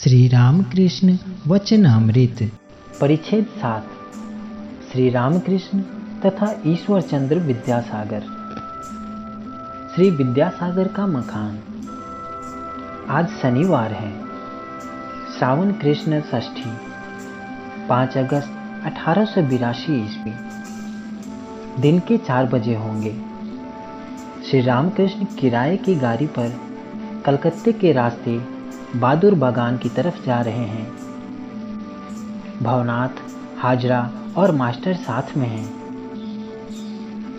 श्री रामकृष्ण वचनामृत। परिच्छेद 7। श्री रामकृष्ण तथा ईश्वर चंद्र विद्यासागर। श्री विद्यासागर का मकान। आज शनिवार है, श्रावण कृष्ण षष्ठी, 5 अगस्त 1882 ईस्वी। दिन के 4 बजे होंगे। श्री रामकृष्ण किराए की गाड़ी पर कलकत्ते के रास्ते बहादुर बागान की तरफ जा रहे हैं। भवनाथ, हाजरा और मास्टर साथ में हैं।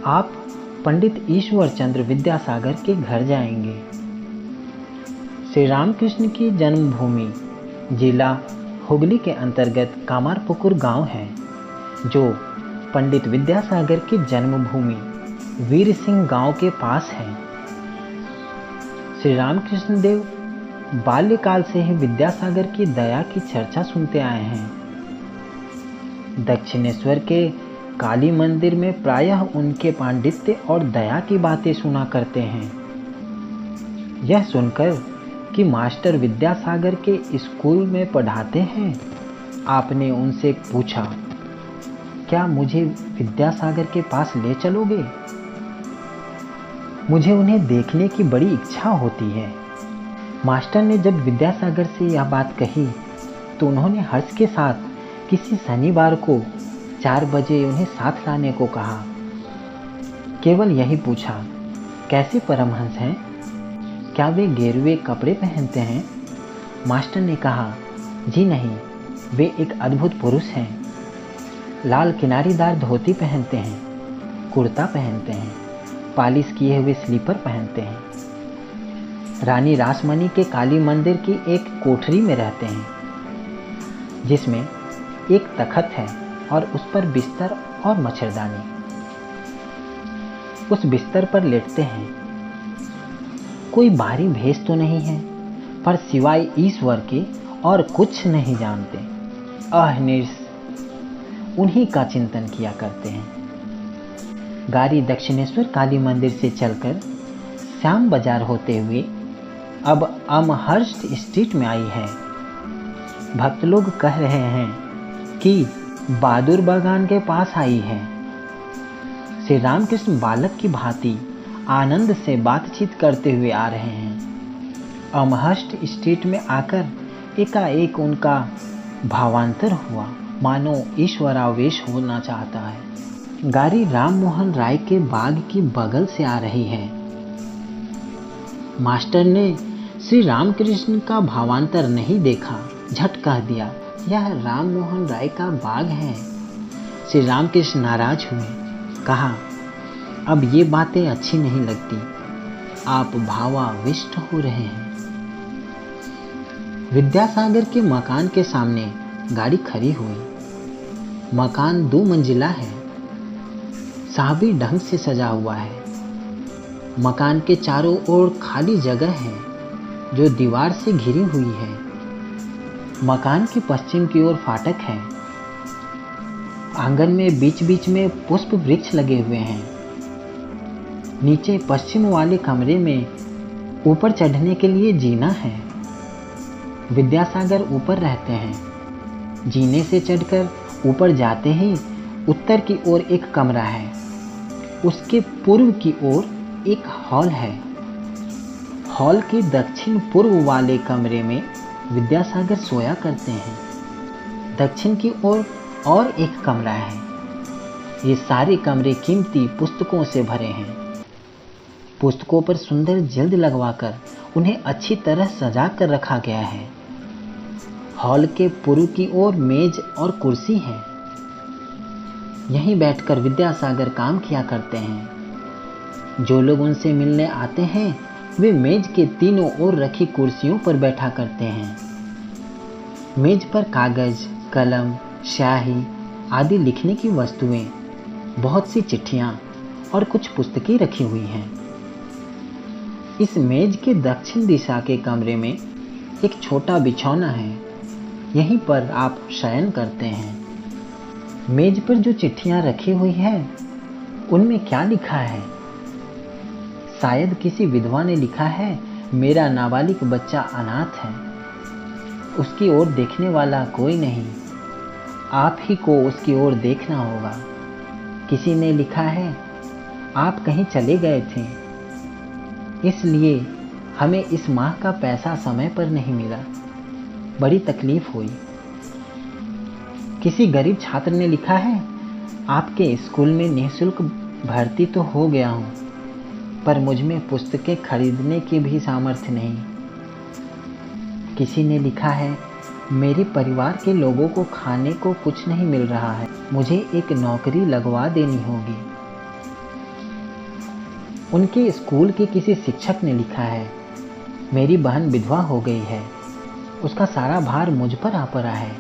आप पंडित ईश्वर चंद्र विद्यासागर के घर जाएंगे। श्री रामकृष्ण की जन्मभूमि जिला हुगली के अंतर्गत कामारपुकुर गांव है, जो पंडित विद्यासागर की जन्मभूमि वीर सिंह गांव के पास है। श्री रामकृष्ण देव बाल्यकाल से ही विद्यासागर की दया की चर्चा सुनते आए हैं। दक्षिणेश्वर के काली मंदिर में प्रायः उनके पांडित्य और दया की बातें सुना करते हैं। यह सुनकर कि मास्टर विद्यासागर के स्कूल में पढ़ाते हैं, आपने उनसे पूछा, क्या मुझे विद्यासागर के पास ले चलोगे? मुझे उन्हें देखने की बड़ी इच्छा होती है। मास्टर ने जब विद्यासागर से यह बात कही तो उन्होंने हर्ष के साथ किसी शनिवार को 4 बजे उन्हें साथ लाने को कहा। केवल यही पूछा, कैसे परमहंस हैं? क्या वे गेरुए कपड़े पहनते हैं? मास्टर ने कहा, जी नहीं, वे एक अद्भुत पुरुष हैं। लाल किनारीदार धोती पहनते हैं, कुर्ता पहनते हैं, पालिश किए हुए स्लीपर पहनते हैं। रानी रासमणी के काली मंदिर की एक कोठरी में रहते हैं, जिसमें एक तखत है और उस पर बिस्तर और मच्छरदानी। उस बिस्तर पर लेटते हैं। कोई बाहरी भेष तो नहीं है, पर सिवाय ईश्वर के और कुछ नहीं जानते। अहनिर्स उन्हीं का चिंतन किया करते हैं। गाड़ी दक्षिणेश्वर काली मंदिर से चलकर श्याम बाजार होते हुए अब अमहर्स्ट स्ट्रीट में आई है। भक्त लोग कह रहे हैं कि बहादुर बागान के पास आई है। श्री रामकृष्ण बालक की भांति आनंद से बातचीत करते हुए आ रहे हैं। अमहर्स्ट स्ट्रीट में आकर एकाएक उनका भावांतर हुआ, मानो ईश्वरावेश होना चाहता है। गाड़ी राम मोहन राय के बाग की बगल से आ रही है। मास्टर ने श्री रामकृष्ण का भावांतर नहीं देखा, झट कह दिया, यह राम मोहन राय का बाग है। श्री रामकृष्ण नाराज हुए, कहा, अब ये बातें अच्छी नहीं लगती, आप भावाविष्ट हो रहे हैं। विद्यासागर के मकान के सामने गाड़ी खड़ी हुई। मकान 2 मंजिला है, साहबी ढंग से सजा हुआ है। मकान के चारों ओर खाली जगह है, जो दीवार से घिरी हुई है। मकान के पश्चिम की ओर फाटक है। आंगन में बीच बीच में पुष्प वृक्ष लगे हुए हैं। नीचे पश्चिम वाले कमरे में ऊपर चढ़ने के लिए जीना है। विद्यासागर ऊपर रहते हैं। जीने से चढ़कर ऊपर जाते ही उत्तर की ओर एक कमरा है। उसके पूर्व की ओर एक हॉल है। हॉल के दक्षिण पूर्व वाले कमरे में विद्यासागर सोया करते हैं। दक्षिण की ओर और एक कमरा है। ये सारे कमरे कीमती पुस्तकों से भरे हैं। पुस्तकों पर सुंदर जिल्द लगवाकर उन्हें अच्छी तरह सजा कर रखा गया है। हॉल के पूर्व की ओर मेज और कुर्सी है। यहीं बैठकर विद्यासागर काम किया करते हैं। जो लोग उनसे मिलने आते हैं, वे मेज के तीनों ओर रखी कुर्सियों पर बैठा करते हैं। मेज पर कागज, कलम, स्याही आदि लिखने की वस्तुएं, बहुत सी चिट्ठियां और कुछ पुस्तकें रखी हुई हैं। इस मेज के दक्षिण दिशा के कमरे में एक छोटा बिछौना है। यहीं पर आप शयन करते हैं। मेज पर जो चिट्ठियां रखी हुई हैं, उनमें क्या लिखा है? शायद किसी विधवा ने लिखा है, मेरा नाबालिग बच्चा अनाथ है। उसकी ओर देखने वाला कोई नहीं, आप ही को उसकी ओर देखना होगा। किसी ने लिखा है, आप कहीं चले गए थे, इसलिए हमें इस माह का पैसा समय पर नहीं मिला, बड़ी तकलीफ हुई। किसी गरीब छात्र ने लिखा है, आपके स्कूल में निःशुल्क भर्ती तो हो गया हूँ, पर मुझ में पुस्तकें खरीदने की भी सामर्थ्य नहीं। किसी ने लिखा है, मेरे परिवार के लोगों को खाने को कुछ नहीं मिल रहा है, मुझे एक नौकरी लगवा देनी होगी। उनके स्कूल के किसी शिक्षक ने लिखा है, मेरी बहन विधवा हो गई है, उसका सारा भार मुझ पर आ पड़ा है,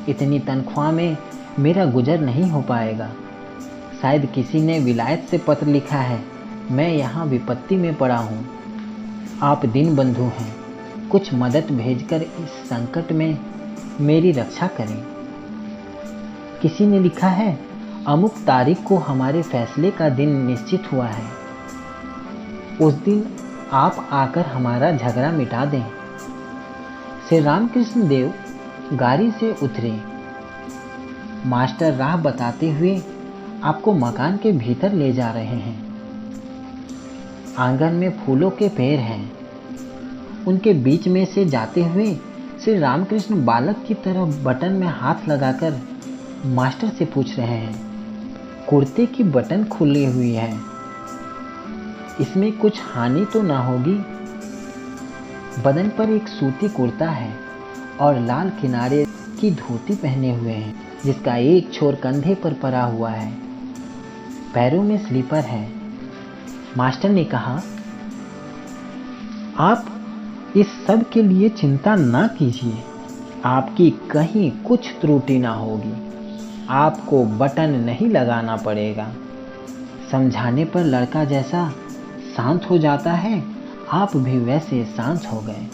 इतनी तनख्वाह में मेरा गुजर नहीं हो पाएगा। शायद किसी ने विलायत से पत्र लिखा है, मैं यहाँ विपत्ति में पड़ा हूँ, आप दीनबंधु हैं, कुछ मदद भेजकर इस संकट में मेरी रक्षा करें। किसी ने लिखा है, अमुक तारीख को हमारे फैसले का दिन निश्चित हुआ है, उस दिन आप आकर हमारा झगड़ा मिटा दें। श्री रामकृष्ण देव गाड़ी से उतरे। मास्टर राह बताते हुए आपको मकान के भीतर ले जा रहे हैं। आंगन में फूलों के पेड़ हैं। उनके बीच में से जाते हुए श्री रामकृष्ण बालक की तरह बटन में हाथ लगाकर मास्टर से पूछ रहे हैं, कुर्ते की बटन खुली हुई है, इसमें कुछ हानि तो ना होगी? बदन पर एक सूती कुर्ता है और लाल किनारे की धोती पहने हुए हैं, जिसका एक छोर कंधे पर पड़ा हुआ है, पैरों में स्लीपर है। मास्टर ने कहा, आप इस सब के लिए चिंता ना कीजिए, आपकी कहीं कुछ त्रुटि ना होगी, आपको बटन नहीं लगाना पड़ेगा। समझाने पर लड़का जैसा शांत हो जाता है, आप भी वैसे शांत हो गए।